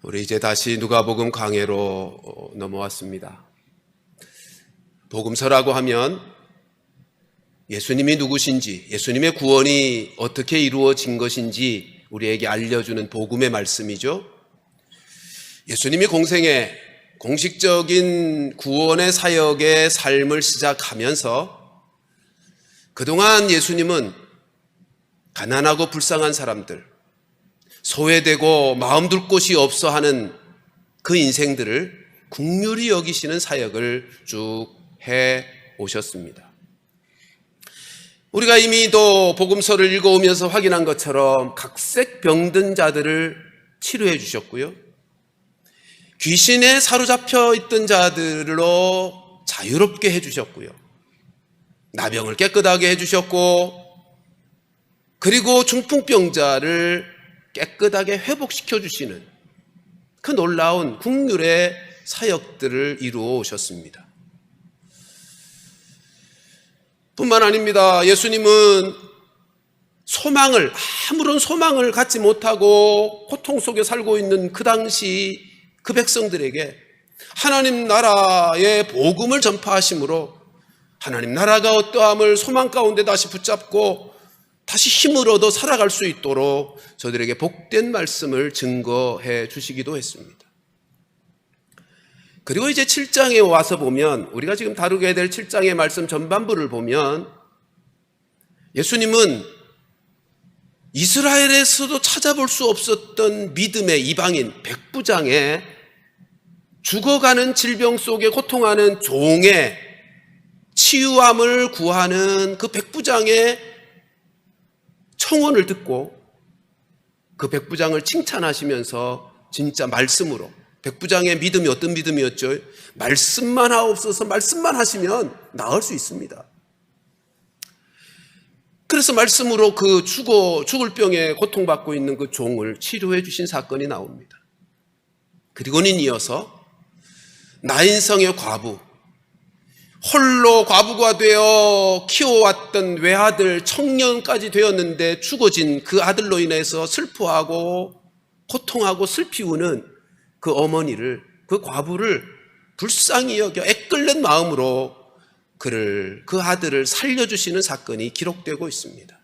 우리 이제 다시 누가복음 강해로 넘어왔습니다. 복음서라고 하면 예수님이 누구신지, 예수님의 구원이 어떻게 이루어진 것인지 우리에게 알려주는 복음의 말씀이죠. 예수님이 공생애 공식적인 구원의 사역의 삶을 시작하면서 그동안 예수님은 가난하고 불쌍한 사람들, 소외되고 마음 둘 곳이 없어 하는 그 인생들을 긍휼히 여기시는 사역을 쭉 해 오셨습니다. 우리가 이미 또 복음서를 읽어오면서 확인한 것처럼 각색 병든 자들을 치료해 주셨고요. 귀신에 사로잡혀 있던 자들로 자유롭게 해 주셨고요. 나병을 깨끗하게 해 주셨고, 그리고 중풍병자를 깨끗하게 회복시켜 주시는 그 놀라운 긍휼의 사역들을 이루어 오셨습니다. 뿐만 아닙니다. 예수님은 아무런 소망을 갖지 못하고 고통 속에 살고 있는 그 당시 그 백성들에게 하나님 나라의 복음을 전파하심으로 하나님 나라가 어떠함을 소망 가운데 다시 붙잡고 다시 힘을 얻어 살아갈 수 있도록 저들에게 복된 말씀을 증거해 주시기도 했습니다. 그리고 이제 7장에 와서 보면, 우리가 지금 다루게 될 7장의 말씀 전반부를 보면 예수님은 이스라엘에서도 찾아볼 수 없었던 믿음의 이방인 백부장의 죽어가는 질병 속에 고통하는 종의 치유함을 구하는 그 백부장의 청원을 듣고 그 백부장을 칭찬하시면서 진짜 말씀으로, 백부장의 믿음이 어떤 믿음이었죠? 말씀만 하옵소서, 말씀만 하시면 나을 수 있습니다. 그래서 말씀으로 그 죽을 병에 고통받고 있는 그 종을 치료해 주신 사건이 나옵니다. 그리고는 이어서 나인성의 과부, 홀로 과부가 되어 키워왔던 외아들 청년까지 되었는데 죽어진 그 아들로 인해서 슬퍼하고 고통하고 슬피 우는 그 어머니를, 그 과부를 불쌍히 여겨 애끓는 마음으로 그 아들을 살려주시는 사건이 기록되고 있습니다.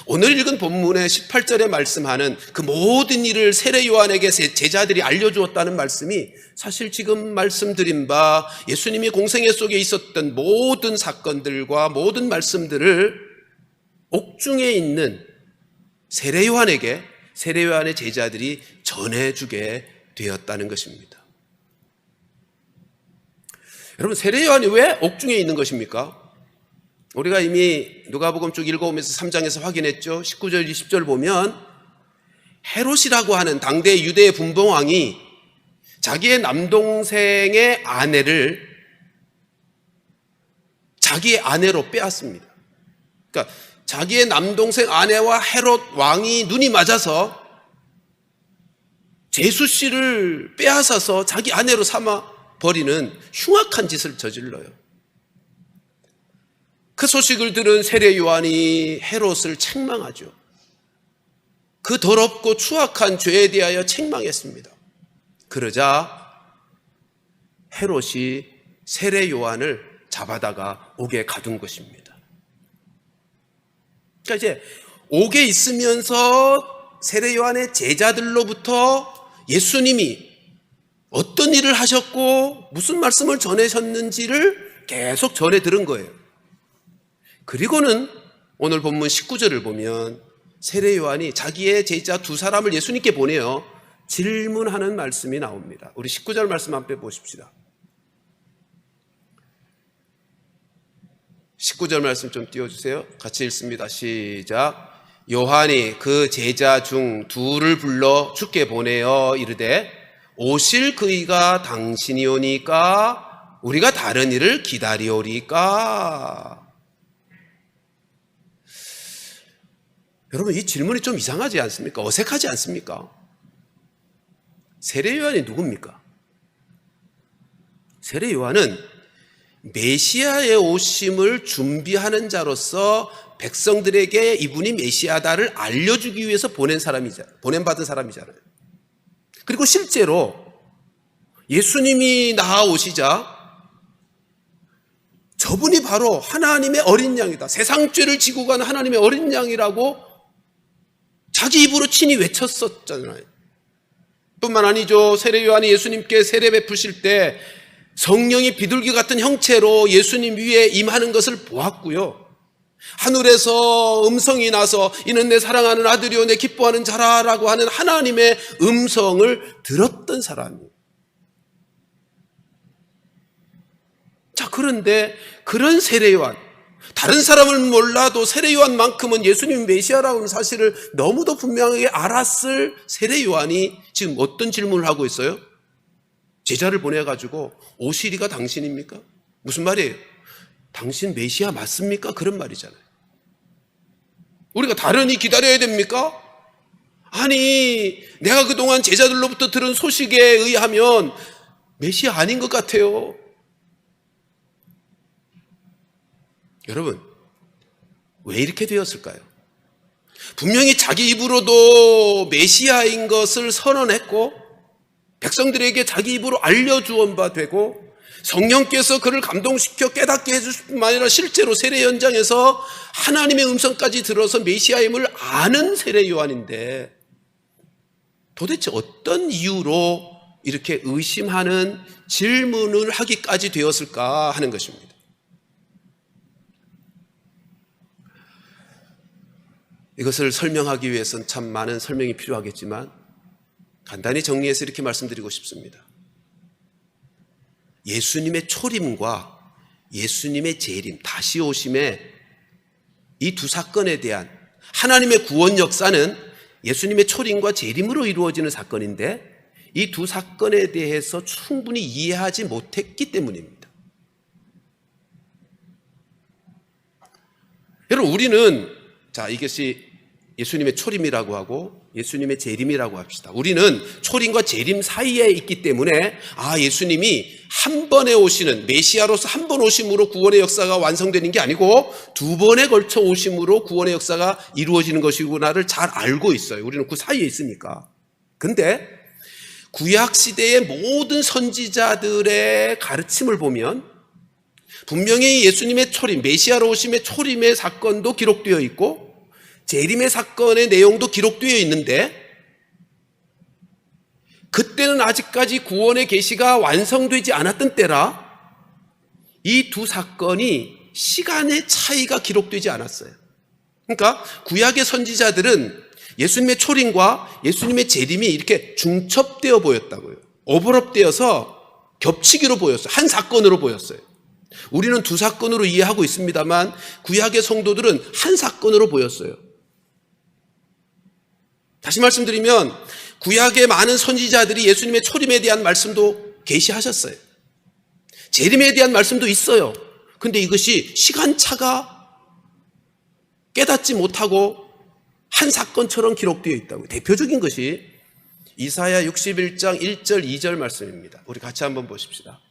오늘 읽은 본문의 18절에 말씀하는 그 모든 일을 세례 요한에게 제자들이 알려주었다는 말씀이 사실 지금 말씀드린 바 예수님이 공생애 속에 있었던 모든 사건들과 모든 말씀들을 옥중에 있는 세례 요한에게, 세례 요한의 제자들이 전해주게 되었다는 것입니다. 여러분, 세례 요한이 왜 옥중에 있는 것입니까? 우리가 이미 누가복음 쭉 읽어오면서 3장에서 확인했죠. 19절 20절 보면 헤롯이라고 하는 당대 유대의 분봉왕이 자기의 남동생의 아내를 자기의 아내로 빼앗습니다. 그러니까 자기의 남동생 아내와 헤롯 왕이 눈이 맞아서 제수씨를 빼앗아서 자기 아내로 삼아 버리는 흉악한 짓을 저질러요. 그 소식을 들은 세례 요한이 헤롯을 책망하죠. 그 더럽고 추악한 죄에 대하여 책망했습니다. 그러자 헤롯이 세례 요한을 잡아다가 옥에 가둔 것입니다. 그러니까 이제 옥에 있으면서 세례 요한의 제자들로부터 예수님이 어떤 일을 하셨고 무슨 말씀을 전하셨는지를 계속 전해 들은 거예요. 그리고는 오늘 본문 19절을 보면 세례 요한이 자기의 제자 두 사람을 예수님께 보내어 질문하는 말씀이 나옵니다. 우리 19절 말씀 한번 보십시다. 19절 말씀 좀 띄워주세요. 같이 읽습니다. 시작. 요한이 그 제자 중 둘을 불러 주께 보내어 이르되 오실 그이가 당신이오니까 우리가 다른 이를 기다리오리까. 여러분, 이 질문이 좀 이상하지 않습니까? 어색하지 않습니까? 세례 요한이 누굽니까? 세례 요한은 메시아의 오심을 준비하는 자로서 백성들에게 이분이 메시아다를 알려주기 위해서 보낸받은 사람이잖아요. 그리고 실제로 예수님이 나아오시자 저분이 바로 하나님의 어린 양이다, 세상 죄를 지고 가는 하나님의 어린 양이라고 자기 입으로 친히 외쳤었잖아요. 뿐만 아니죠. 세례 요한이 예수님께 세례 베푸실 때 성령이 비둘기 같은 형체로 예수님 위에 임하는 것을 보았고요. 하늘에서 음성이 나서 이는 내 사랑하는 아들이요 내 기뻐하는 자라라고 하는 하나님의 음성을 들었던 사람이에요. 자, 그런데 그런 세례 요한, 다른 사람을 몰라도 세례 요한만큼은 예수님 메시아라는 사실을 너무도 분명하게 알았을 세례 요한이 지금 어떤 질문을 하고 있어요? 제자를 보내가지고 오시리가 당신입니까? 무슨 말이에요? 당신 메시아 맞습니까? 그런 말이잖아요. 우리가 다른이 기다려야 됩니까? 아니, 내가 그동안 제자들로부터 들은 소식에 의하면 메시아 아닌 것 같아요. 여러분, 왜 이렇게 되었을까요? 분명히 자기 입으로도 메시아인 것을 선언했고 백성들에게 자기 입으로 알려주온 바 되고 성령께서 그를 감동시켜 깨닫게 해주실 뿐만 아니라 실제로 세례 현장에서 하나님의 음성까지 들어서 메시아임을 아는 세례 요한인데 도대체 어떤 이유로 이렇게 의심하는 질문을 하기까지 되었을까 하는 것입니다. 이것을 설명하기 위해서는 참 많은 설명이 필요하겠지만 간단히 정리해서 이렇게 말씀드리고 싶습니다. 예수님의 초림과 예수님의 재림, 다시 오심의 이 두 사건에 대한 하나님의 구원 역사는 예수님의 초림과 재림으로 이루어지는 사건인데 이 두 사건에 대해서 충분히 이해하지 못했기 때문입니다. 여러분, 우리는 이것이 예수님의 초림이라고 하고 예수님의 재림이라고 합시다. 우리는 초림과 재림 사이에 있기 때문에 예수님이 한 번에 오시는 메시아로서 한 번 오심으로 구원의 역사가 완성되는 게 아니고 두 번에 걸쳐 오심으로 구원의 역사가 이루어지는 것이구나를 잘 알고 있어요. 우리는 그 사이에 있으니까. 근데 구약시대의 모든 선지자들의 가르침을 보면 분명히 예수님의 초림, 메시아로 오심의 초림의 사건도 기록되어 있고 재림의 사건의 내용도 기록되어 있는데 그때는 아직까지 구원의 계시가 완성되지 않았던 때라 이 두 사건이 시간의 차이가 기록되지 않았어요. 그러니까 구약의 선지자들은 예수님의 초림과 예수님의 재림이 이렇게 중첩되어 보였다고요. 오버랩되어서 겹치기로 보였어요. 한 사건으로 보였어요. 우리는 두 사건으로 이해하고 있습니다만 구약의 성도들은 한 사건으로 보였어요. 다시 말씀드리면 구약의 많은 선지자들이 예수님의 초림에 대한 말씀도 계시하셨어요. 재림에 대한 말씀도 있어요. 근데 이것이 시간차가 깨닫지 못하고 한 사건처럼 기록되어 있다고요. 대표적인 것이 이사야 61장 1절 2절 말씀입니다. 우리 같이 한번 보십시다.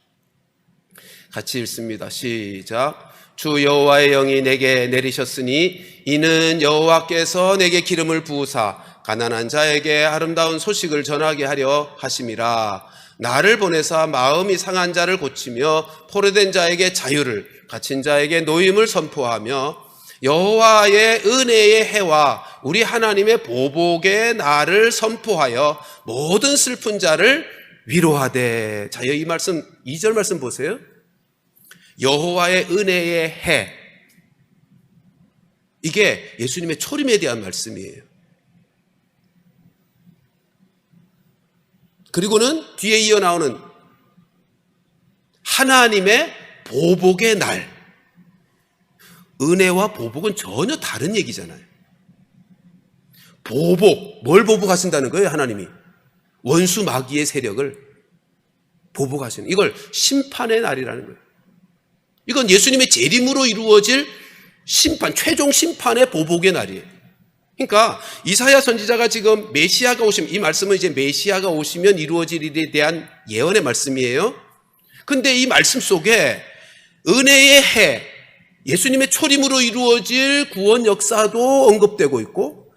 같이 읽습니다. 시작. 주 여호와의 영이 내게 내리셨으니 이는 여호와께서 내게 기름을 부으사 가난한 자에게 아름다운 소식을 전하게 하려 하심이라. 나를 보내사 마음이 상한 자를 고치며 포로된 자에게 자유를, 갇힌 자에게 노임을 선포하며 여호와의 은혜의 해와 우리 하나님의 보복의 날을 선포하여 모든 슬픈 자를 위로하되. 자, 이 말씀 2절 말씀 보세요. 여호와의 은혜의 해, 이게 예수님의 초림에 대한 말씀이에요. 그리고는 뒤에 이어 나오는 하나님의 보복의 날. 은혜와 보복은 전혀 다른 얘기잖아요. 보복, 뭘 보복하신다는 거예요? 하나님이 원수 마귀의 세력을 보복하시는, 이걸 심판의 날이라는 거예요. 이건 예수님의 재림으로 이루어질 심판, 최종 심판의 보복의 날이에요. 그러니까 이사야 선지자가 지금 메시아가 오시면, 이 말씀은 이제 메시아가 오시면 이루어질 일에 대한 예언의 말씀이에요. 근데 이 말씀 속에 은혜의 해, 예수님의 초림으로 이루어질 구원 역사도 언급되고 있고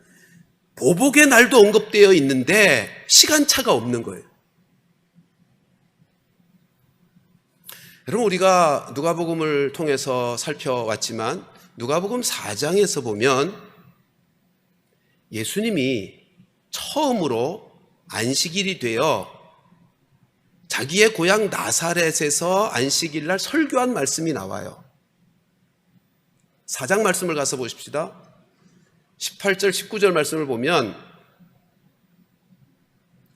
보복의 날도 언급되어 있는데 시간차가 없는 거예요. 여러분, 우리가 누가복음을 통해서 살펴왔지만 누가복음 4장에서 보면 예수님이 처음으로 안식일이 되어 자기의 고향 나사렛에서 안식일 날 설교한 말씀이 나와요. 4장 말씀을 가서 보십시다. 18절 19절 말씀을 보면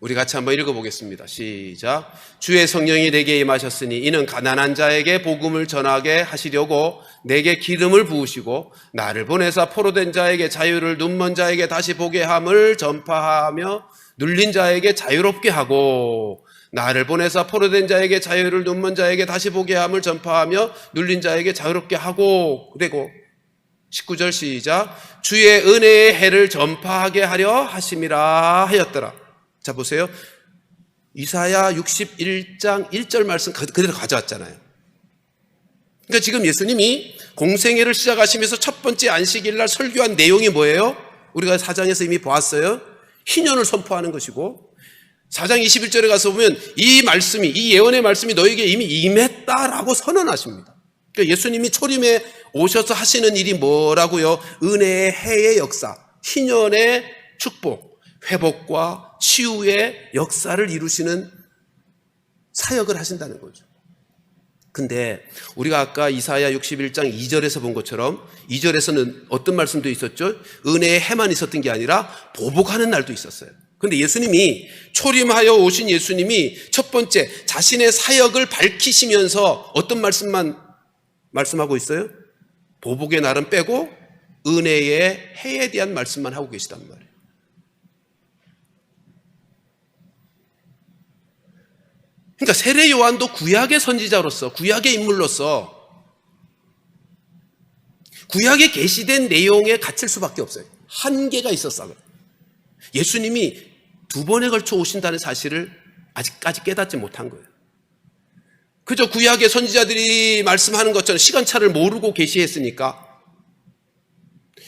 우리 같이 한번 읽어보겠습니다. 시작. 주의 성령이 내게 임하셨으니 이는 가난한 자에게 복음을 전하게 하시려고 내게 기름을 부으시고 나를 보내사 포로된 자에게 자유를, 눈먼 자에게 다시 보게 함을 전파하며 눌린 자에게 자유롭게 하고, 나를 보내사 포로된 자에게 자유를, 눈먼 자에게 다시 보게 함을 전파하며 눌린 자에게 자유롭게 하고, 그리고 19절 시작. 주의 은혜의 해를 전파하게 하려 하심이라 하였더라. 자, 보세요. 이사야 61장 1절 말씀 그대로 가져왔잖아요. 그러니까 지금 예수님이 공생애를 시작하시면서 첫 번째 안식일 날 설교한 내용이 뭐예요? 우리가 4장에서 이미 보았어요. 희년을 선포하는 것이고, 4장 21절에 가서 보면 이 말씀이, 이 예언의 말씀이 너에게 이미 임했다라고 선언하십니다. 그러니까 예수님이 초림에 오셔서 하시는 일이 뭐라고요? 은혜의 해의 역사, 희년의 축복, 회복과 치유의 역사를 이루시는 사역을 하신다는 거죠. 근데 우리가 아까 이사야 61장 2절에서 본 것처럼 2절에서는 어떤 말씀도 있었죠? 은혜의 해만 있었던 게 아니라 보복하는 날도 있었어요. 근데 예수님이, 초림하여 오신 예수님이 첫 번째 자신의 사역을 밝히시면서 어떤 말씀만 말씀하고 있어요? 보복의 날은 빼고 은혜의 해에 대한 말씀만 하고 계시단 말이에요. 그러니까 세례 요한도 구약의 선지자로서, 구약의 인물로서 구약에 게시된 내용에 갇힐 수밖에 없어요. 한계가 있었어요. 예수님이 두 번에 걸쳐 오신다는 사실을 아직까지 깨닫지 못한 거예요. 그저 구약의 선지자들이 말씀하는 것처럼 시간차를 모르고 계시했으니까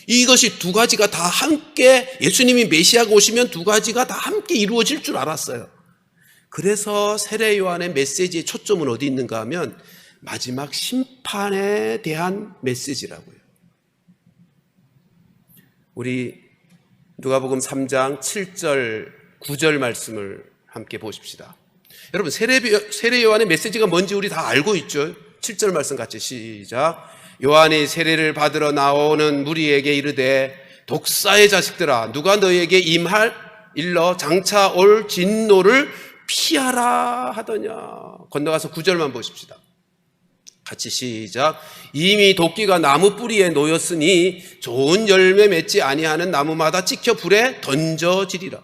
이것이 두 가지가 다 함께, 예수님이 메시아가 오시면 두 가지가 다 함께 이루어질 줄 알았어요. 그래서 세례 요한의 메시지의 초점은 어디 있는가 하면 마지막 심판에 대한 메시지라고요. 우리 누가복음 3장 7절 9절 말씀을 함께 보십시다. 여러분, 세례 요한의 메시지가 뭔지 우리 다 알고 있죠. 7절 말씀 같이 시작. 요한이 세례를 받으러 나오는 무리에게 이르되 독사의 자식들아, 누가 너희에게 임할 일러 장차 올 진노를 피하라 하더냐. 건너가서 9절만 보십시다. 같이 시작. 이미 도끼가 나무 뿌리에 놓였으니 좋은 열매 맺지 아니하는 나무마다 찍혀 불에 던져지리라.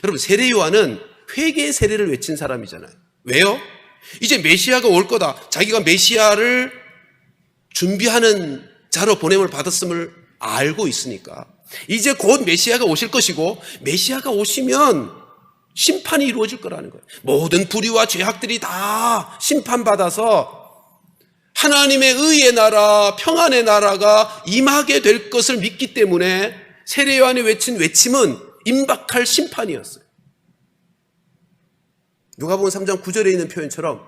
여러분, 세례 요한은 회개의 세례를 외친 사람이잖아요. 왜요? 이제 메시아가 올 거다. 자기가 메시아를 준비하는 자로 보냄을 받았음을 알고 있으니까 이제 곧 메시아가 오실 것이고, 메시아가 오시면 심판이 이루어질 거라는 거예요. 모든 불의와 죄악들이 다 심판받아서 하나님의 의의 나라, 평안의 나라가 임하게 될 것을 믿기 때문에 세례 요한이 외친 외침은 임박할 심판이었어요. 누가복음 3장 9절에 있는 표현처럼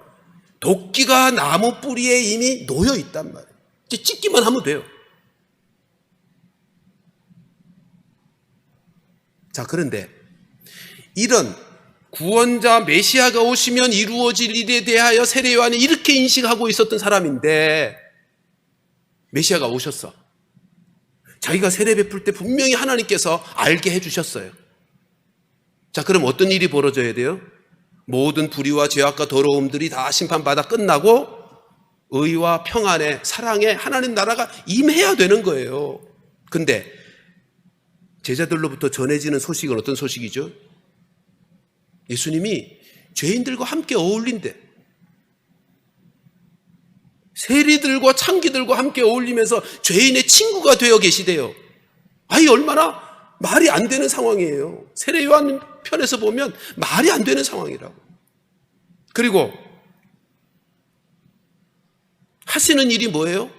도끼가 나무 뿌리에 이미 놓여 있단 말이에요. 이제 찍기만 하면 돼요. 자, 그런데 이런 구원자 메시아가 오시면 이루어질 일에 대하여 세례 요한이 이렇게 인식하고 있었던 사람인데, 메시아가 오셨어. 자기가 세례 베풀 때 분명히 하나님께서 알게 해주셨어요. 자, 그럼 어떤 일이 벌어져야 돼요? 모든 불의와 죄악과 더러움들이 다 심판받아 끝나고 의와 평안의 사랑의 하나님 나라가 임해야 되는 거예요. 근데 제자들로부터 전해지는 소식은 어떤 소식이죠? 예수님이 죄인들과 함께 어울린대. 세리들과 창기들과 함께 어울리면서 죄인의 친구가 되어 계시대요. 아이, 얼마나 말이 안 되는 상황이에요. 세례 요한 편에서 보면 말이 안 되는 상황이라고. 그리고 하시는 일이 뭐예요?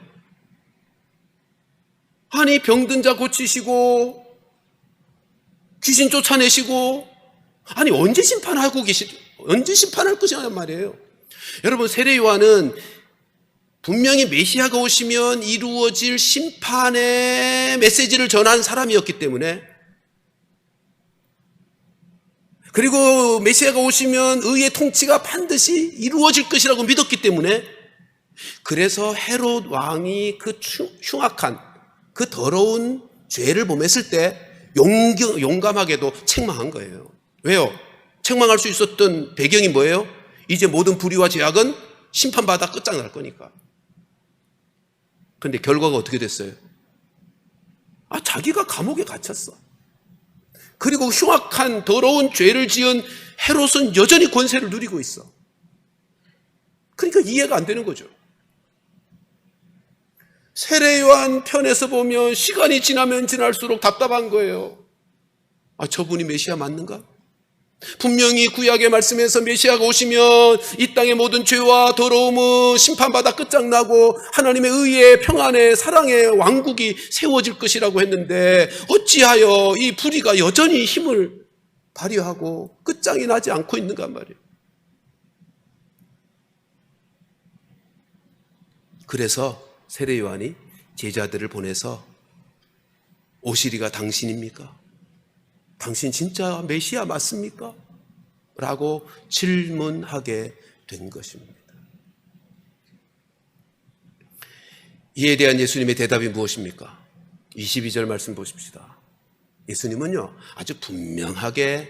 아니, 병든 자 고치시고 귀신 쫓아내시고, 아니 언제 심판할 것이냐는 말이에요. 여러분, 세례 요한은 분명히 메시아가 오시면 이루어질 심판의 메시지를 전한 사람이었기 때문에, 그리고 메시아가 오시면 의의 통치가 반드시 이루어질 것이라고 믿었기 때문에, 그래서 헤롯 왕이 그 흉악한 그 더러운 죄를 범했을 때 용감하게도 책망한 거예요. 왜요? 책망할 수 있었던 배경이 뭐예요? 이제 모든 불의와 죄악은 심판받아 끝장날 거니까. 그런데 결과가 어떻게 됐어요? 자기가 감옥에 갇혔어. 그리고 흉악한 더러운 죄를 지은 헤롯은 여전히 권세를 누리고 있어. 그러니까 이해가 안 되는 거죠. 세례 요한 편에서 보면 시간이 지나면 지날수록 답답한 거예요. 저분이 메시아 맞는가? 분명히 구약의 말씀에서 메시아가 오시면 이 땅의 모든 죄와 더러움은 심판받아 끝장나고 하나님의 의의 평안의 사랑의 왕국이 세워질 것이라고 했는데, 어찌하여 이 불의가 여전히 힘을 발휘하고 끝장이 나지 않고 있는가 말이에요. 그래서 세례 요한이 제자들을 보내서 오시리가 당신입니까? 당신 진짜 메시아 맞습니까? 라고 질문하게 된 것입니다. 이에 대한 예수님의 대답이 무엇입니까? 22절 말씀 보십시다. 예수님은요, 아주 분명하게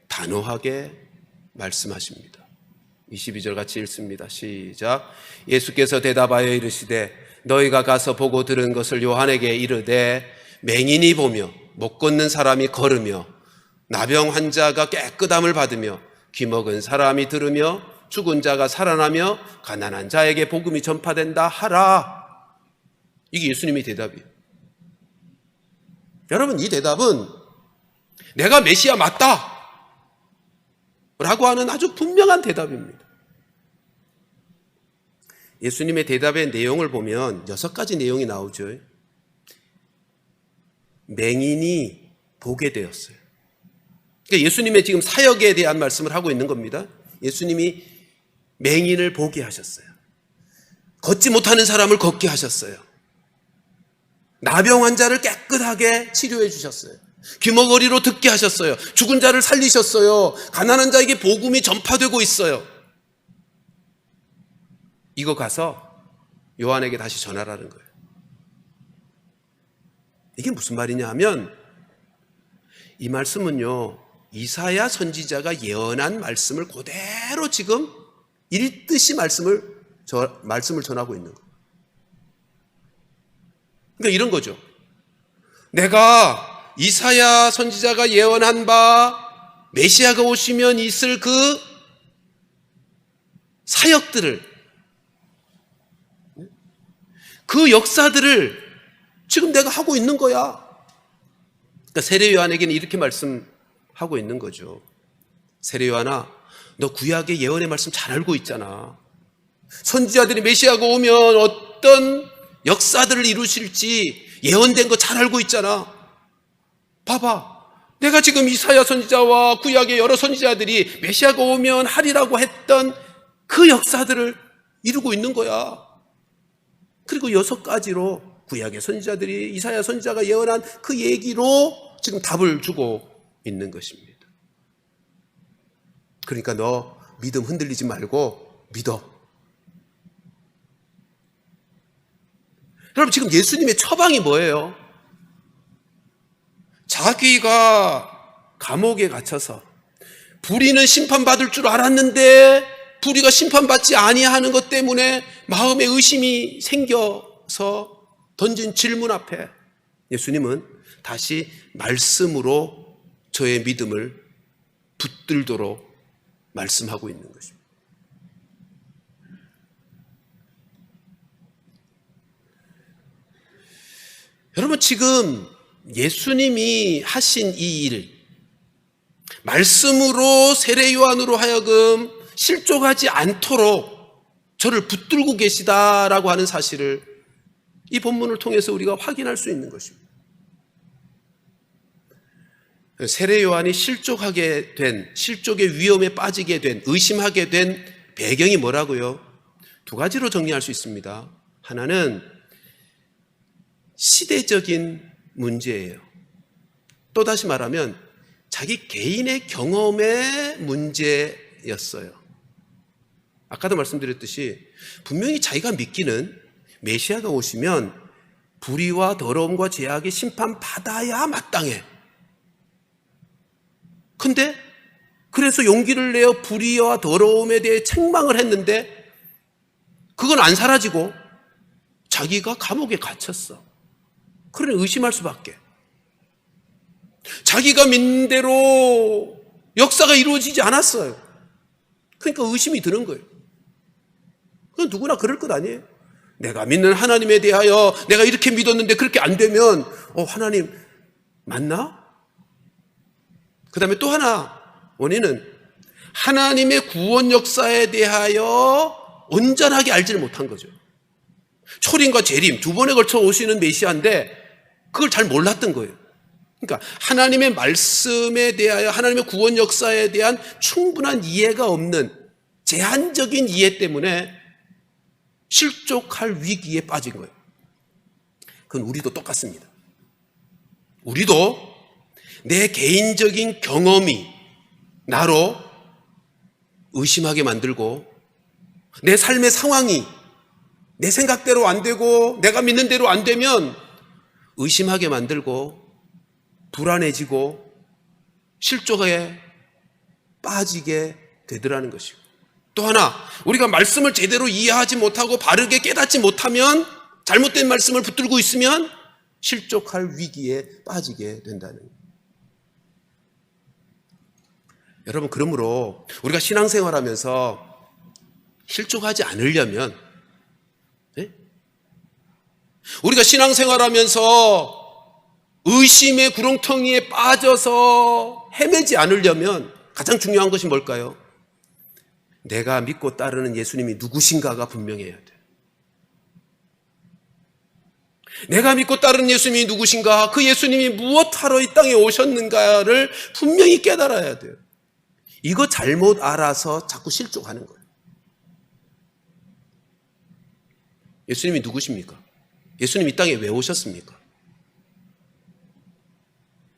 단호하게 말씀하십니다. 22절 같이 읽습니다. 시작. 예수께서 대답하여 이르시되 너희가 가서 보고 들은 것을 요한에게 이르되 맹인이 보며 못 걷는 사람이 걸으며 나병 환자가 깨끗함을 받으며 귀먹은 사람이 들으며 죽은 자가 살아나며 가난한 자에게 복음이 전파된다 하라. 이게 예수님의 대답이에요. 여러분, 이 대답은 내가 메시아 맞다 라고 하는 아주 분명한 대답입니다. 예수님의 대답의 내용을 보면 6가지 내용이 나오죠. 맹인이 보게 되었어요. 그러니까 예수님의 지금 사역에 대한 말씀을 하고 있는 겁니다. 예수님이 맹인을 보게 하셨어요. 걷지 못하는 사람을 걷게 하셨어요. 나병 환자를 깨끗하게 치료해 주셨어요. 귀머거리로 듣게 하셨어요. 죽은 자를 살리셨어요. 가난한 자에게 복음이 전파되고 있어요. 이거 가서 요한에게 다시 전하라는 거예요. 이게 무슨 말이냐 하면, 이 말씀은요, 이사야 선지자가 예언한 말씀을 그대로 지금 읽듯이 말씀을 전하고 있는 거예요. 그러니까 이런 거죠. 내가 이사야 선지자가 예언한 바 메시아가 오시면 있을 그 사역들을, 그 역사들을 지금 내가 하고 있는 거야. 그러니까 세례 요한에게는 이렇게 말씀하고 있는 거죠. 세례 요한아, 너 구약의 예언의 말씀 잘 알고 있잖아. 선지자들이 메시아가 오면 어떤 역사들을 이루실지 예언된 거 잘 알고 있잖아. 봐봐, 내가 지금 이사야 선지자와 구약의 여러 선지자들이 메시아가 오면 하리라고 했던 그 역사들을 이루고 있는 거야. 그리고 6가지로 구약의 선지자들이, 이사야 선지자가 예언한 그 얘기로 지금 답을 주고 있는 것입니다. 그러니까 너 믿음 흔들리지 말고 믿어. 여러분, 지금 예수님의 처방이 뭐예요? 자기가 감옥에 갇혀서 불의는 심판받을 줄 알았는데 불의가 심판받지 아니하는 것 때문에 마음에 의심이 생겨서 던진 질문 앞에 예수님은 다시 말씀으로 저의 믿음을 붙들도록 말씀하고 있는 것입니다. 여러분, 지금 예수님이 하신 이 일, 말씀으로 세례 요한으로 하여금 실족하지 않도록 저를 붙들고 계시다라고 하는 사실을 이 본문을 통해서 우리가 확인할 수 있는 것입니다. 세례 요한이 실족의 위험에 빠지게 된, 의심하게 된 배경이 뭐라고요? 두 가지로 정리할 수 있습니다. 하나는 시대적인 문제예요. 또 다시 말하면 자기 개인의 경험의 문제였어요. 아까도 말씀드렸듯이 분명히 자기가 믿기는 메시아가 오시면 불의와 더러움과 죄악의 심판받아야 마땅해. 근데 그래서 용기를 내어 불의와 더러움에 대해 책망을 했는데 그건 안 사라지고 자기가 감옥에 갇혔어. 그러니 의심할 수밖에. 자기가 믿는 대로 역사가 이루어지지 않았어요. 그러니까 의심이 드는 거예요. 그건 누구나 그럴 것 아니에요. 내가 믿는 하나님에 대하여 내가 이렇게 믿었는데 그렇게 안 되면 하나님 맞나? 그 다음에 또 하나 원인은 하나님의 구원 역사에 대하여 온전하게 알지를 못한 거죠. 초림과 재림 두 번에 걸쳐 오시는 메시아인데 그걸 잘 몰랐던 거예요. 그러니까 하나님의 말씀에 대하여 하나님의 구원 역사에 대한 충분한 이해가 없는 제한적인 이해 때문에 실족할 위기에 빠진 거예요. 그건 우리도 똑같습니다. 우리도 내 개인적인 경험이 나로 의심하게 만들고 내 삶의 상황이 내 생각대로 안 되고 내가 믿는 대로 안 되면 의심하게 만들고 불안해지고 실족에 빠지게 되더라는 것이고, 또 하나 우리가 말씀을 제대로 이해하지 못하고 바르게 깨닫지 못하면 잘못된 말씀을 붙들고 있으면 실족할 위기에 빠지게 된다는 거예요. 여러분, 그러므로 우리가 신앙생활하면서 실족하지 않으려면, 우리가 신앙생활하면서 의심의 구렁텅이에 빠져서 헤매지 않으려면 가장 중요한 것이 뭘까요? 내가 믿고 따르는 예수님이 누구신가가 분명해야 돼요. 내가 믿고 따르는 예수님이 누구신가, 그 예수님이 무엇하러 이 땅에 오셨는가를 분명히 깨달아야 돼요. 이거 잘못 알아서 자꾸 실족하는 거예요. 예수님이 누구십니까? 예수님 이 땅에 왜 오셨습니까?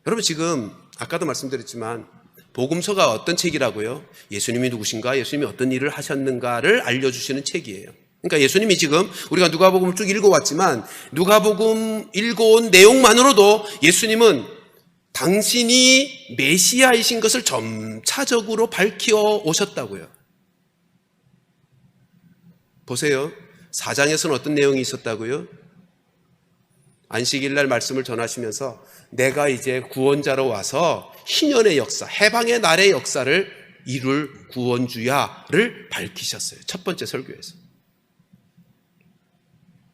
여러분, 지금 아까도 말씀드렸지만 복음서가 어떤 책이라고요? 예수님이 누구신가, 예수님이 어떤 일을 하셨는가를 알려주시는 책이에요. 그러니까 예수님이 지금 우리가 누가복음을 쭉 읽어왔지만 누가복음 읽어온 내용만으로도 예수님은 당신이 메시아이신 것을 점차적으로 밝혀 오셨다고요. 보세요. 4장에서는 어떤 내용이 있었다고요? 안식일 날 말씀을 전하시면서 내가 이제 구원자로 와서 희년의 역사, 해방의 날의 역사를 이룰 구원주야를 밝히셨어요. 첫 번째 설교에서.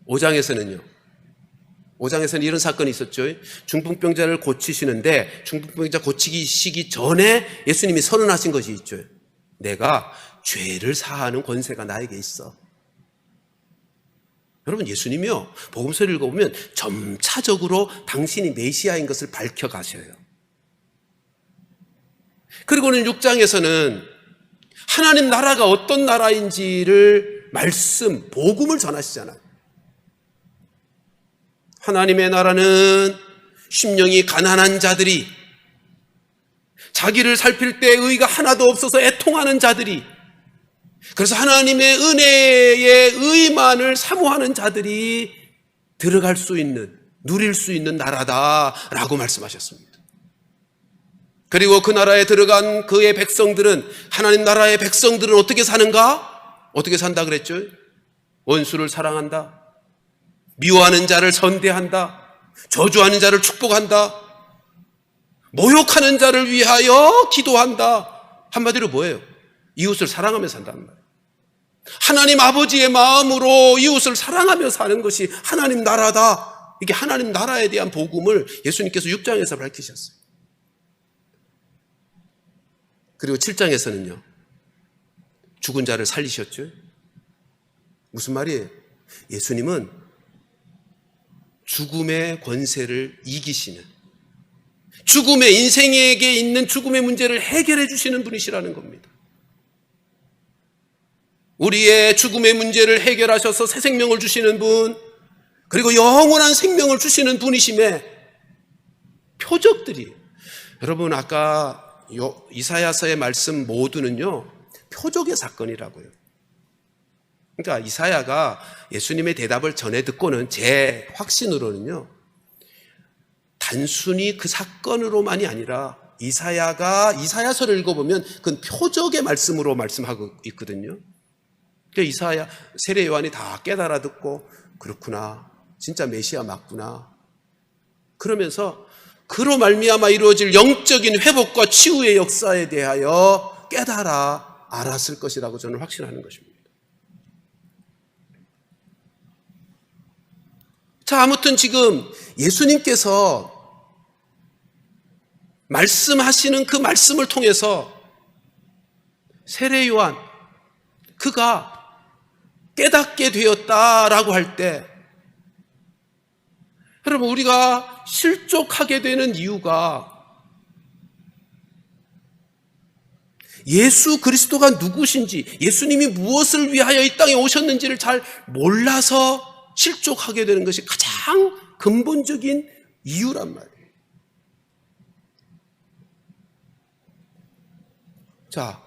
5장에서는요. 5장에서는 이런 사건이 있었죠. 중풍병자를 고치시는데 중풍병자 고치시기 전에 예수님이 선언하신 것이 있죠. 내가 죄를 사하는 권세가 나에게 있어. 여러분, 예수님이요, 복음서를 읽어보면 점차적으로 당신이 메시아인 것을 밝혀가셔요. 그리고는 6장에서는 하나님 나라가 어떤 나라인지를 복음을 전하시잖아요. 하나님의 나라는 심령이 가난한 자들이, 자기를 살필 때 의가 하나도 없어서 애통하는 자들이, 그래서 하나님의 은혜의 의만을 사모하는 자들이 들어갈 수 있는, 누릴 수 있는 나라다라고 말씀하셨습니다. 그리고 그 나라에 들어간 그의 백성들은, 하나님 나라의 백성들은 어떻게 사는가? 어떻게 산다 그랬죠? 원수를 사랑한다, 미워하는 자를 선대한다, 저주하는 자를 축복한다, 모욕하는 자를 위하여 기도한다. 한마디로 뭐예요? 이웃을 사랑하며 산다는 말이에요. 하나님 아버지의 마음으로 이웃을 사랑하며 사는 것이 하나님 나라다. 이게 하나님 나라에 대한 복음을 예수님께서 6장에서 밝히셨어요. 그리고 7장에서는요, 죽은 자를 살리셨죠. 무슨 말이에요? 예수님은 죽음의 권세를 이기시는, 죽음의 인생에게 있는 죽음의 문제를 해결해 주시는 분이시라는 겁니다. 우리의 죽음의 문제를 해결하셔서 새 생명을 주시는 분, 그리고 영원한 생명을 주시는 분이심에 표적들이, 여러분 아까 이사야서의 말씀 모두는요 표적의 사건이라고요. 그러니까 이사야가 예수님의 대답을 전해 듣고는 제 확신으로는요 단순히 그 사건으로만이 아니라 이사야가 이사야서를 읽어보면 그건 표적의 말씀으로 말씀하고 있거든요. 그러니까 이사야 세례 요한이 다 깨달아 듣고 그렇구나, 진짜 메시아 맞구나, 그러면서 그로 말미암아 이루어질 영적인 회복과 치유의 역사에 대하여 깨달아 알았을 것이라고 저는 확신하는 것입니다. 자, 아무튼 지금 예수님께서 말씀하시는 그 말씀을 통해서 세례 요한 그가 깨닫게 되었다라고 할 때, 여러분 우리가 실족하게 되는 이유가 예수 그리스도가 누구신지, 예수님이 무엇을 위하여 이 땅에 오셨는지를 잘 몰라서 실족하게 되는 것이 가장 근본적인 이유란 말이에요. 자,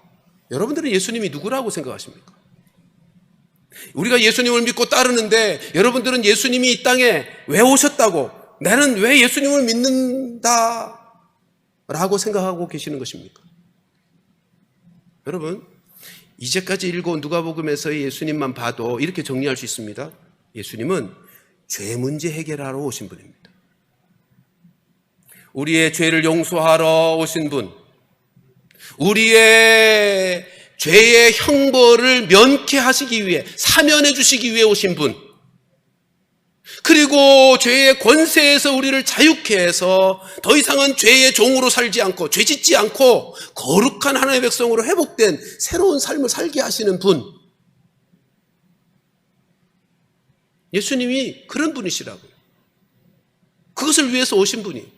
여러분들은 예수님이 누구라고 생각하십니까? 우리가 예수님을 믿고 따르는데 여러분들은 예수님이 이 땅에 왜 오셨다고, 나는 왜 예수님을 믿는다 라고 생각하고 계시는 것입니까? 여러분, 이제까지 읽어온 누가복음에서의 예수님만 봐도 이렇게 정리할 수 있습니다. 예수님은 죄 문제 해결하러 오신 분입니다. 우리의 죄를 용서하러 오신 분, 우리의 죄의 형벌을 면케하시기 위해, 사면해 주시기 위해 오신 분, 그리고 죄의 권세에서 우리를 자유케 해서 더 이상은 죄의 종으로 살지 않고 죄 짓지 않고 거룩한 하나님의 백성으로 회복된 새로운 삶을 살게 하시는 분, 예수님이 그런 분이시라고요. 그것을 위해서 오신 분이,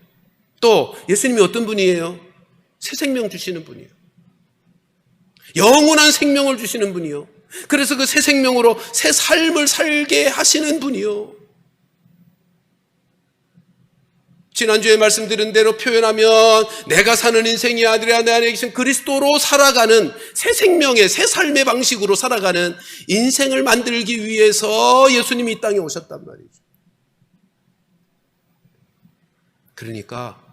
또 예수님이 어떤 분이에요? 새 생명 주시는 분이에요. 영원한 생명을 주시는 분이요, 그래서 그 새 생명으로 새 삶을 살게 하시는 분이요. 지난주에 말씀드린 대로 표현하면 내가 사는 인생이 아니라 내 안에 계신 그리스도로 살아가는 새 생명의, 새 삶의 방식으로 살아가는 인생을 만들기 위해서 예수님이 이 땅에 오셨단 말이죠. 그러니까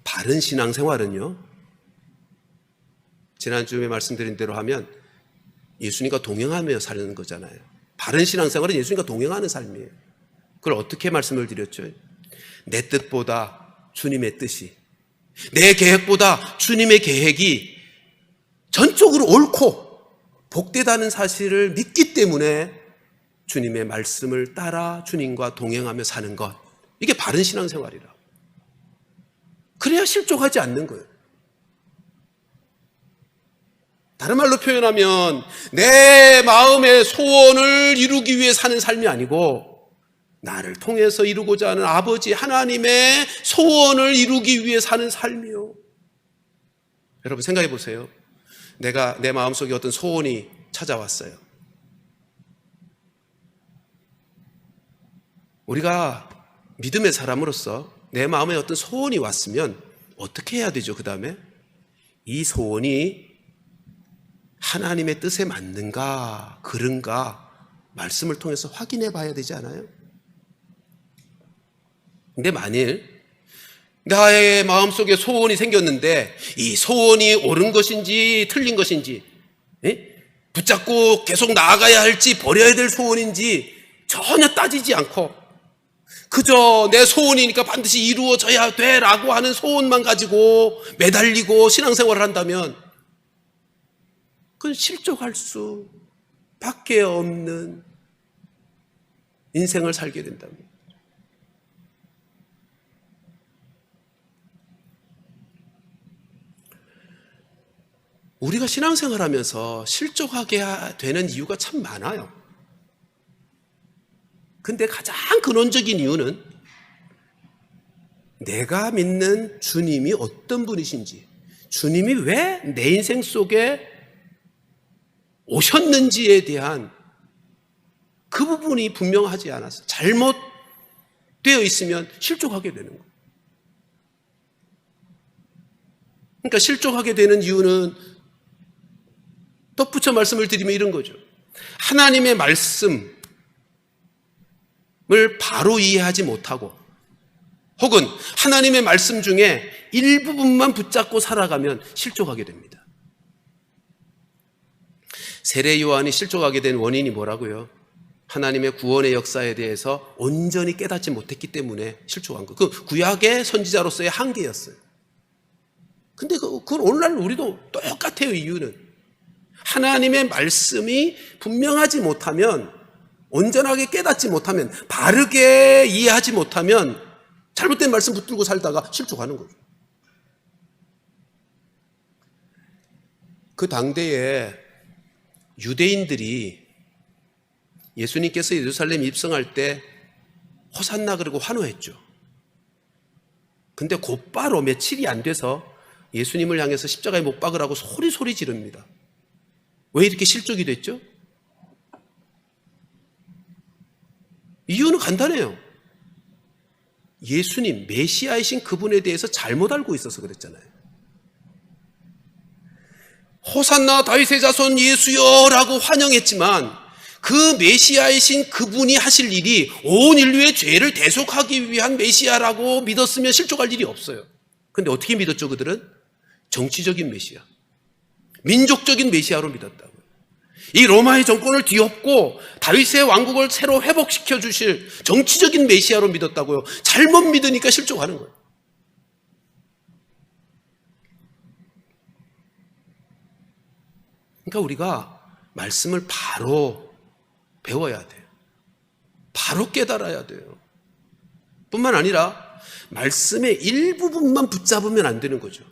바른 신앙생활은요, 지난주에 말씀드린 대로 하면 예수님과 동행하며 사는 거잖아요. 바른 신앙생활은 예수님과 동행하는 삶이에요. 그걸 어떻게 말씀을 드렸죠? 내 뜻보다 주님의 뜻이, 내 계획보다 주님의 계획이 전적으로 옳고 복되다는 사실을 믿기 때문에 주님의 말씀을 따라 주님과 동행하며 사는 것, 이게 바른 신앙생활이라. 그래야 실족하지 않는 거예요. 다른 말로 표현하면 내 마음의 소원을 이루기 위해 사는 삶이 아니고 나를 통해서 이루고자 하는 아버지 하나님의 소원을 이루기 위해 사는 삶이요. 여러분 생각해 보세요. 내가 내 마음속에 어떤 소원이 찾아왔어요. 우리가 믿음의 사람으로서 내 마음에 어떤 소원이 왔으면 어떻게 해야 되죠? 그 다음에 이 소원이 하나님의 뜻에 맞는가 그른가 말씀을 통해서 확인해 봐야 되지 않아요? 근데 만일 나의 마음속에 소원이 생겼는데 이 소원이 옳은 것인지 틀린 것인지, 붙잡고 계속 나아가야 할지 버려야 될 소원인지 전혀 따지지 않고 그저 내 소원이니까 반드시 이루어져야 돼라고 하는 소원만 가지고 매달리고 신앙생활을 한다면 그건 실족할 수밖에 없는 인생을 살게 된답니다. 우리가 신앙생활하면서 실족하게 되는 이유가 참 많아요. 근데 가장 근원적인 이유는 내가 믿는 주님이 어떤 분이신지, 주님이 왜 내 인생 속에 오셨는지에 대한 그 부분이 분명하지 않아서 잘못되어 있으면 실족하게 되는 거예요. 그러니까 실족하게 되는 이유는 덧붙여 말씀을 드리면 이런 거죠. 하나님의 말씀을 바로 이해하지 못하고, 혹은 하나님의 말씀 중에 일부분만 붙잡고 살아가면 실족하게 됩니다. 세례 요한이 실족하게 된 원인이 뭐라고요? 하나님의 구원의 역사에 대해서 온전히 깨닫지 못했기 때문에 실족한 거. 그 구약의 선지자로서의 한계였어요. 근데 그건 오늘날 우리도 똑같아요. 이유는 하나님의 말씀이 분명하지 못하면, 온전하게 깨닫지 못하면, 바르게 이해하지 못하면 잘못된 말씀 붙들고 살다가 실족하는 거죠. 그 당대에 유대인들이 예수님께서 예루살렘 입성할 때 호산나 그러고 환호했죠. 근데 곧바로 며칠이 안 돼서 예수님을 향해서 십자가에 못 박으라고 소리 지릅니다. 왜 이렇게 실족이 됐죠? 이유는 간단해요. 예수님, 메시아이신 그분에 대해서 잘못 알고 있어서 그랬잖아요. 호산나 다윗의 자손 예수여 라고 환영했지만 그 메시아이신 그분이 하실 일이 온 인류의 죄를 대속하기 위한 메시아라고 믿었으면 실족할 일이 없어요. 그런데 어떻게 믿었죠? 그들은 정치적인 메시아, 민족적인 메시아로 믿었다고요. 이 로마의 정권을 뒤엎고 다윗의 왕국을 새로 회복시켜 주실 정치적인 메시아로 믿었다고요. 잘못 믿으니까 실족하는 거예요. 그러니까 우리가 말씀을 바로 배워야 돼요. 바로 깨달아야 돼요. 뿐만 아니라 말씀의 일부분만 붙잡으면 안 되는 거죠.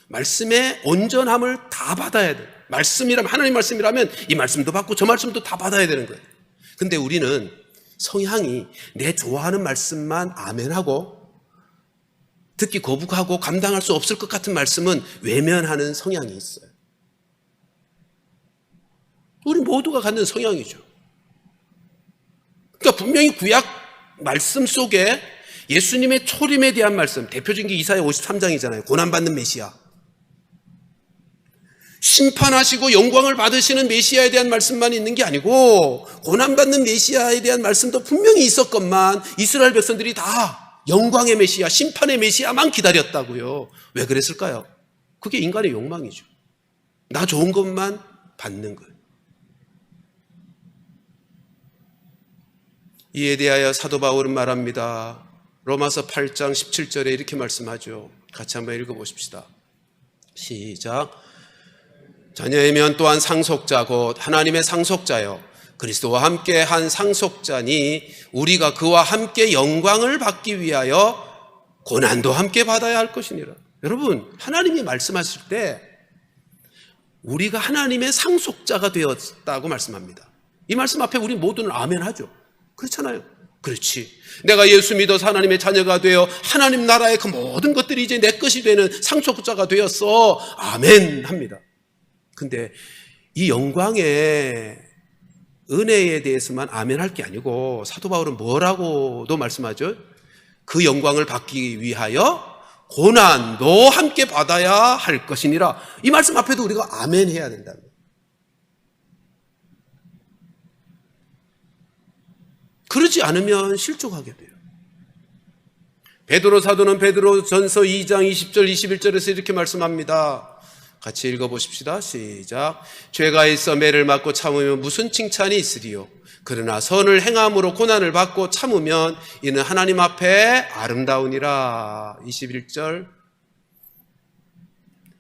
말씀의 온전함을 다 받아야 돼요. 말씀이라면, 하나님 말씀이라면 이 말씀도 받고 저 말씀도 다 받아야 되는 거예요. 근데 우리는 성향이 내 좋아하는 말씀만 아멘하고 듣기 거북하고 감당할 수 없을 것 같은 말씀은 외면하는 성향이 있어요. 우리 모두가 갖는 성향이죠. 그러니까 분명히 구약 말씀 속에 예수님의 초림에 대한 말씀, 대표적인 게 이사야 53장이잖아요. 고난받는 메시아. 심판하시고 영광을 받으시는 메시아에 대한 말씀만 있는 게 아니고 고난받는 메시아에 대한 말씀도 분명히 있었건만 이스라엘 백성들이 다 영광의 메시아, 심판의 메시아만 기다렸다고요. 왜 그랬을까요? 그게 인간의 욕망이죠. 나 좋은 것만 받는 거예요. 이에 대하여 사도 바울은 말합니다. 로마서 8장 17절에 이렇게 말씀하죠. 같이 한번 읽어보십시다. 시작. 자녀이면 또한 상속자 곧 하나님의 상속자요 그리스도와 함께 한 상속자니 우리가 그와 함께 영광을 받기 위하여 고난도 함께 받아야 할 것이니라. 여러분, 하나님이 말씀하실 때 우리가 하나님의 상속자가 되었다고 말씀합니다. 이 말씀 앞에 우리 모두는 아멘하죠. 그렇잖아요. 그렇지. 내가 예수 믿어서 하나님의 자녀가 되어 하나님 나라의 그 모든 것들이 이제 내 것이 되는 상속자가 되었어. 아멘 합니다. 근데 이 영광의 은혜에 대해서만 아멘할 게 아니고 사도 바울은 뭐라고도 말씀하죠? 그 영광을 받기 위하여 고난도 함께 받아야 할 것이니라. 이 말씀 앞에도 우리가 아멘 해야 된다는 거예요. 그러지 않으면 실족하게 돼요. 베드로 사도는 베드로전서 2장 20절 21절에서 이렇게 말씀합니다. 같이 읽어보십시다. 시작. 죄가 있어 매를 맞고 참으면 무슨 칭찬이 있으리요. 그러나 선을 행함으로 고난을 받고 참으면 이는 하나님 앞에 아름다우니라. 21절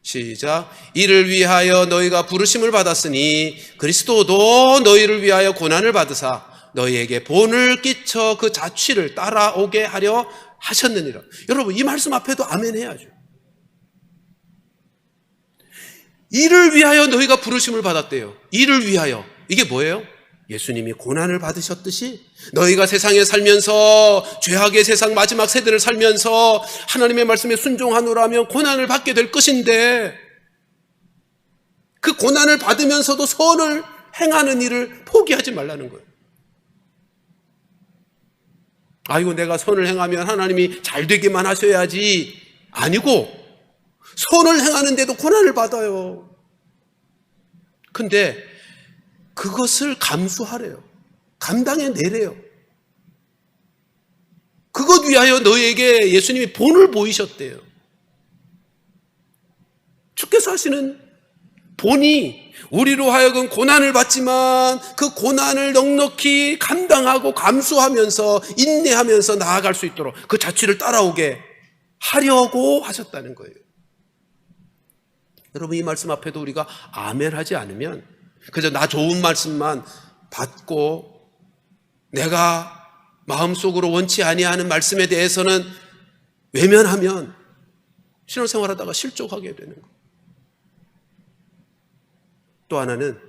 시작. 이를 위하여 너희가 부르심을 받았으니 그리스도도 너희를 위하여 고난을 받으사 너희에게 본을 끼쳐 그 자취를 따라오게 하려 하셨느니라. 여러분, 이 말씀 앞에도 아멘 해야죠. 이를 위하여 너희가 부르심을 받았대요. 이를 위하여. 이게 뭐예요? 예수님이 고난을 받으셨듯이 너희가 세상에 살면서 죄악의 세상 마지막 세대를 살면서 하나님의 말씀에 순종하노라 하면 고난을 받게 될 것인데 그 고난을 받으면서도 선을 행하는 일을 포기하지 말라는 거예요. 아이고 내가 선을 행하면 하나님이 잘 되기만 하셔야지 아니고 선을 행하는데도 고난을 받아요. 근데 그것을 감수하래요. 감당해내래요. 그것 위하여 너에게 예수님이 본을 보이셨대요. 주께서 하시는 본이 우리로 하여금 고난을 받지만 그 고난을 넉넉히 감당하고 감수하면서 인내하면서 나아갈 수 있도록 그 자취를 따라오게 하려고 하셨다는 거예요. 여러분 이 말씀 앞에도 우리가 아멘 하지 않으면 그저 나 좋은 말씀만 받고 내가 마음속으로 원치 아니하는 말씀에 대해서는 외면하면 신앙생활하다가 실족하게 되는 거예요. 또 하나는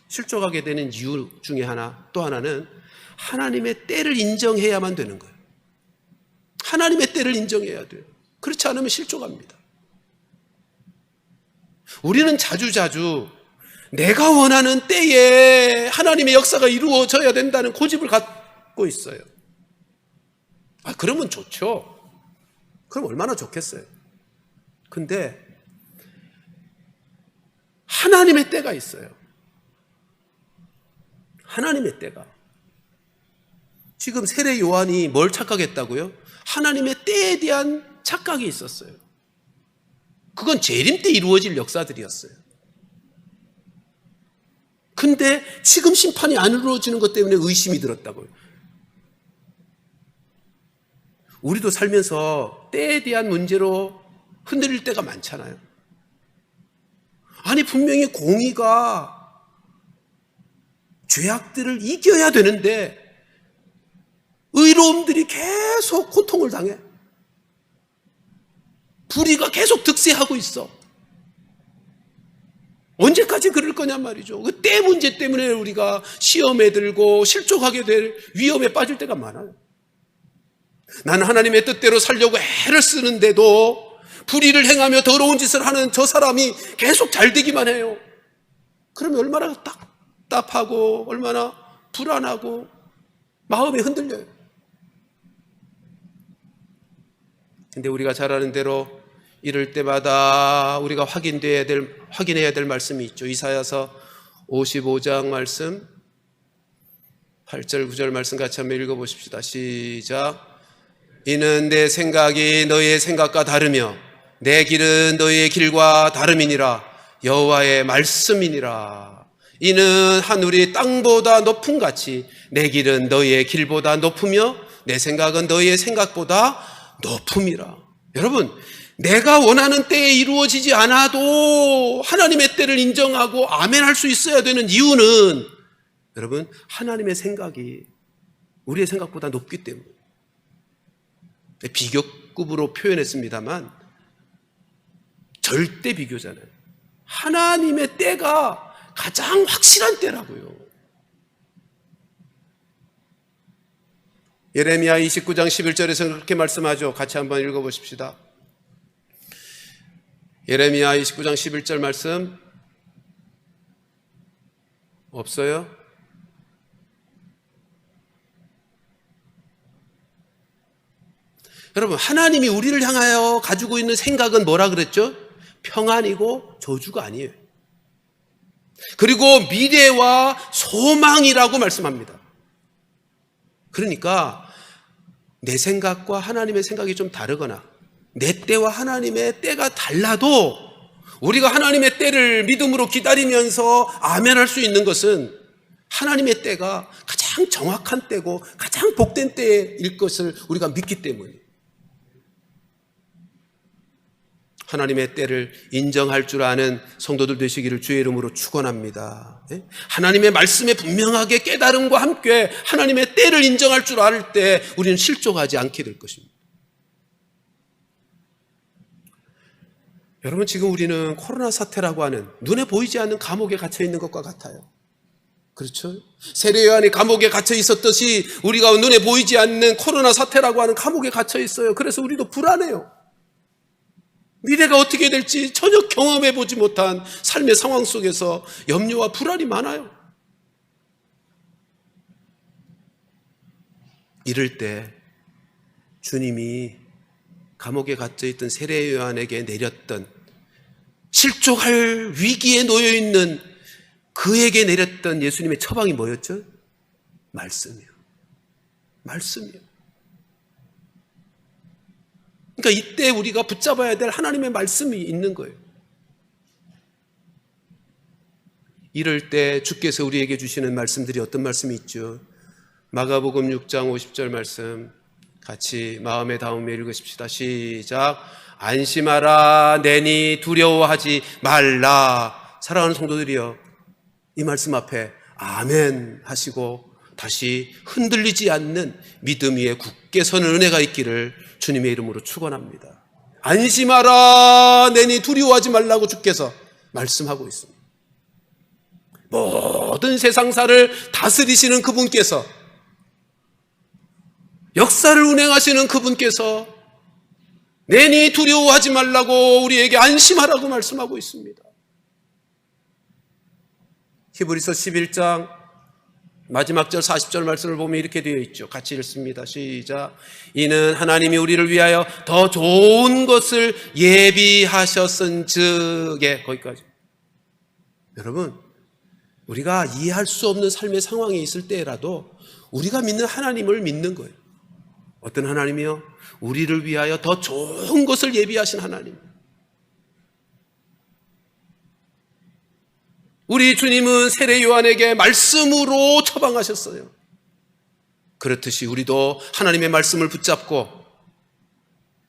실족하게 되는 이유 중에 또 하나는 하나님의 때를 인정해야만 되는 거예요. 하나님의 때를 인정해야 돼요. 그렇지 않으면 실족합니다. 우리는 자주자주 내가 원하는 때에 하나님의 역사가 이루어져야 된다는 고집을 갖고 있어요. 그러면 좋죠. 그럼 얼마나 좋겠어요. 근데 하나님의 때가 있어요. 하나님의 때가. 지금 세례 요한이 뭘 착각했다고요? 하나님의 때에 대한 착각이 있었어요. 그건 재림 때 이루어질 역사들이었어요. 근데 지금 심판이 안 이루어지는 것 때문에 의심이 들었다고요. 우리도 살면서 때에 대한 문제로 흔들릴 때가 많잖아요. 아니 분명히 공의가 죄악들을 이겨야 되는데 의로움들이 계속 고통을 당해. 불의가 계속 득세하고 있어. 언제까지 그럴 거냐 말이죠. 그 때 문제 때문에 우리가 시험에 들고 실족하게 될 위험에 빠질 때가 많아요. 나는 하나님의 뜻대로 살려고 애를 쓰는데도 불의를 행하며 더러운 짓을 하는 저 사람이 계속 잘 되기만 해요. 그러면 얼마나 답답하고 얼마나 불안하고 마음이 흔들려요. 근데 우리가 잘 아는 대로 이럴 때마다 우리가 확인해야 될 말씀이 있죠. 이사야서 55장 말씀 8절 9절 말씀 같이 한번 읽어보십시다. 시작. 이는 내 생각이 너희의 생각과 다르며 내 길은 너희의 길과 다름이니라. 여호와의 말씀이니라. 이는 하늘이 땅보다 높음 같이 내 길은 너희의 길보다 높으며 내 생각은 너희의 생각보다 높음이라. 여러분 내가 원하는 때에 이루어지지 않아도 하나님의 때를 인정하고 아멘할 수 있어야 되는 이유는 여러분 하나님의 생각이 우리의 생각보다 높기 때문에. 비교급으로 표현했습니다만 절대 비교잖아요. 하나님의 때가 가장 확실한 때라고요. 예레미야 29장 11절에서 그렇게 말씀하죠. 같이 한번 읽어보십시다. 예레미야 29장 11절 말씀 없어요? 여러분 하나님이 우리를 향하여 가지고 있는 생각은 뭐라 그랬죠? 평안이고 저주가 아니에요. 그리고 미래와 소망이라고 말씀합니다. 그러니까 내 생각과 하나님의 생각이 좀 다르거나 내 때와 하나님의 때가 달라도 우리가 하나님의 때를 믿음으로 기다리면서 아멘할 수 있는 것은 하나님의 때가 가장 정확한 때고 가장 복된 때일 것을 우리가 믿기 때문이에요. 하나님의 때를 인정할 줄 아는 성도들 되시기를 주의 이름으로 축원합니다. 하나님의 말씀에 분명하게 깨달음과 함께 하나님의 때를 인정할 줄 알 때 우리는 실족하지 않게 될 것입니다. 여러분 지금 우리는 코로나 사태라고 하는 눈에 보이지 않는 감옥에 갇혀 있는 것과 같아요. 그렇죠? 세례 요한이 감옥에 갇혀 있었듯이 우리가 눈에 보이지 않는 코로나 사태라고 하는 감옥에 갇혀 있어요. 그래서 우리도 불안해요. 미래가 어떻게 될지 전혀 경험해 보지 못한 삶의 상황 속에서 염려와 불안이 많아요. 이럴 때 주님이 감옥에 갇혀 있던 세례 요한에게 내렸던, 실족할 위기에 놓여 있는 그에게 내렸던 예수님의 처방이 뭐였죠? 말씀이요. 말씀이요. 그러니까 이때 우리가 붙잡아야 될 하나님의 말씀이 있는 거예요. 이럴 때 주께서 우리에게 주시는 말씀들이 어떤 말씀이 있죠? 마가복음 6장 50절 말씀 같이 마음에 담으며 읽으십시다. 시작. 안심하라, 내니 두려워하지 말라. 사랑하는 성도들이여, 이 말씀 앞에 아멘 하시고 다시 흔들리지 않는 믿음 위에 굳게 서는 은혜가 있기를 주님의 이름으로 축원합니다. 안심하라, 내니 두려워하지 말라고 주께서 말씀하고 있습니다. 모든 세상사를 다스리시는 그분께서, 역사를 운행하시는 그분께서 내니 두려워하지 말라고 우리에게 안심하라고 말씀하고 있습니다. 히브리서 11장 마지막 절 40절 말씀을 보면 이렇게 되어 있죠. 같이 읽습니다. 시작. 이는 하나님이 우리를 위하여 더 좋은 것을 예비하셨은즉. 거기까지. 여러분, 우리가 이해할 수 없는 삶의 상황에 있을 때라도 우리가 믿는 하나님을 믿는 거예요. 어떤 하나님이요? 우리를 위하여 더 좋은 것을 예비하신 하나님. 우리 주님은 세례 요한에게 말씀으로 처방하셨어요. 그렇듯이 우리도 하나님의 말씀을 붙잡고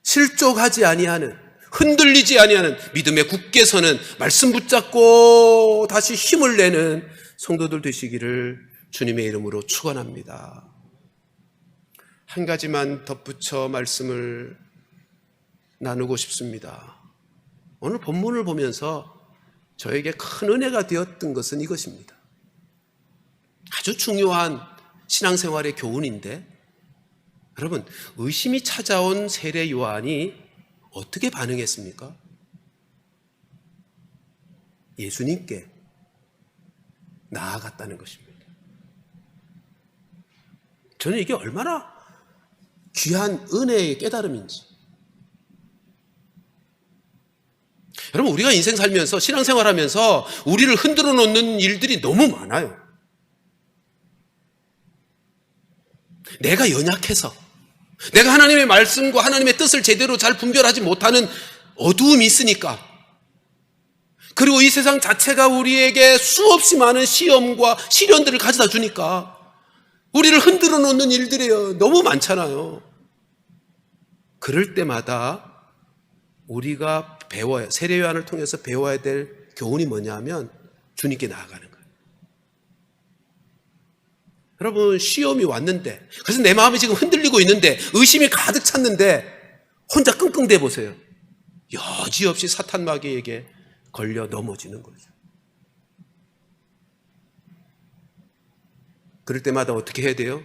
실족하지 아니하는, 흔들리지 아니하는, 믿음에 굳게 서는, 말씀 붙잡고 다시 힘을 내는 성도들 되시기를 주님의 이름으로 축원합니다. 한 가지만 덧붙여 말씀을 나누고 싶습니다. 오늘 본문을 보면서 저에게 큰 은혜가 되었던 것은 이것입니다. 아주 중요한 신앙생활의 교훈인데, 여러분, 의심이 찾아온 세례 요한이 어떻게 반응했습니까? 예수님께 나아갔다는 것입니다. 저는 이게 얼마나 귀한 은혜의 깨달음인지. 여러분, 우리가 인생 살면서, 신앙생활하면서 우리를 흔들어 놓는 일들이 너무 많아요. 내가 연약해서, 내가 하나님의 말씀과 하나님의 뜻을 제대로 잘 분별하지 못하는 어두움이 있으니까, 그리고 이 세상 자체가 우리에게 수없이 많은 시험과 시련들을 가져다 주니까 우리를 흔들어 놓는 일들이 너무 많잖아요. 그럴 때마다 우리가 세례 요한을 통해서 배워야 될 교훈이 뭐냐면 주님께 나아가는 거예요. 여러분, 시험이 왔는데, 그래서 내 마음이 지금 흔들리고 있는데, 의심이 가득 찼는데 혼자 끙끙대 보세요. 여지없이 사탄 마귀에게 걸려 넘어지는 거죠. 그럴 때마다 어떻게 해야 돼요?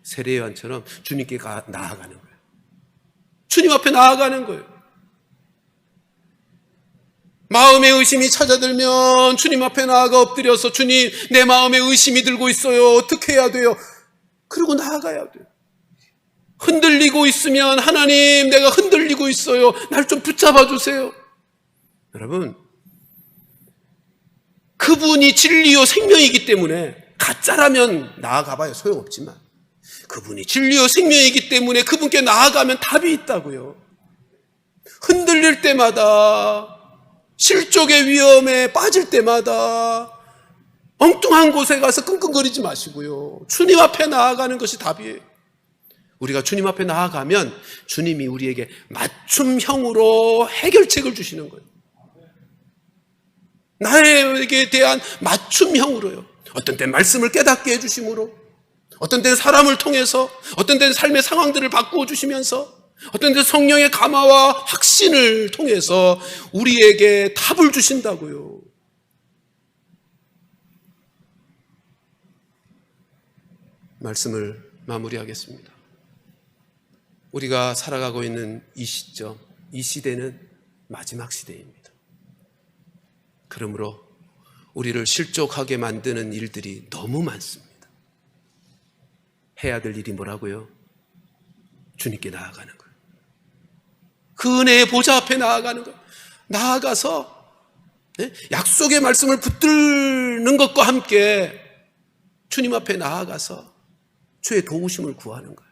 세례 요한처럼 주님께 나아가는 거예요. 주님 앞에 나아가는 거예요. 마음의 의심이 찾아들면 주님 앞에 나아가 엎드려서, 주님, 내 마음에 의심이 들고 있어요. 어떻게 해야 돼요? 그리고 나아가야 돼요. 흔들리고 있으면, 하나님, 내가 흔들리고 있어요. 날 좀 붙잡아 주세요. 여러분, 그분이 진리요 생명이기 때문에, 가짜라면 나아가봐야 소용없지만 그분이 진리요 생명이기 때문에 그분께 나아가면 답이 있다고요. 흔들릴 때마다, 실족의 위험에 빠질 때마다 엉뚱한 곳에 가서 끙끙거리지 마시고요, 주님 앞에 나아가는 것이 답이에요. 우리가 주님 앞에 나아가면 주님이 우리에게 맞춤형으로 해결책을 주시는 거예요. 나에게 대한 맞춤형으로요. 어떤 때는 말씀을 깨닫게 해주심으로, 어떤 때는 사람을 통해서, 어떤 때는 삶의 상황들을 바꾸어 주시면서, 어떤 때는 성령의 감화와 확신을 통해서 우리에게 답을 주신다고요. 말씀을 마무리하겠습니다. 우리가 살아가고 있는 이 시점, 이 시대는 마지막 시대입니다. 그러므로 우리를 실족하게 만드는 일들이 너무 많습니다. 해야 될 일이 뭐라고요? 주님께 나아가는 거예요. 그 은혜의 보좌 앞에 나아가는 거예요. 나아가서 약속의 말씀을 붙들는 것과 함께 주님 앞에 나아가서 주의 도우심을 구하는 거예요.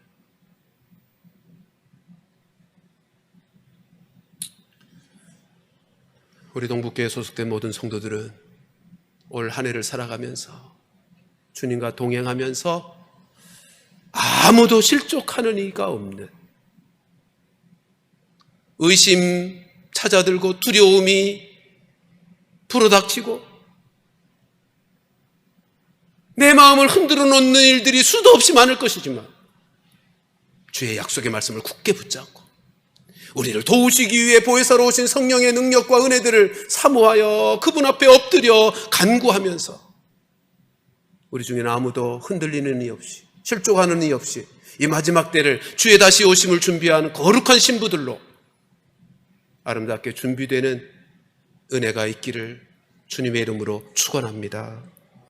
우리 동북교회에 소속된 모든 성도들은 올 한 해를 살아가면서 주님과 동행하면서 아무도 실족하는 이가 없는, 의심 찾아들고 두려움이 불어닥치고 내 마음을 흔들어 놓는 일들이 수도 없이 많을 것이지만 주의 약속의 말씀을 굳게 붙잡고 우리를 도우시기 위해 보혜사로 오신 성령의 능력과 은혜들을 사모하여 그분 앞에 엎드려 간구하면서 우리 중에는 아무도 흔들리는 이 없이 실족하는 이 없이 이 마지막 때를 주의 다시 오심을 준비하는 거룩한 신부들로 아름답게 준비되는 은혜가 있기를 주님의 이름으로 축원합니다.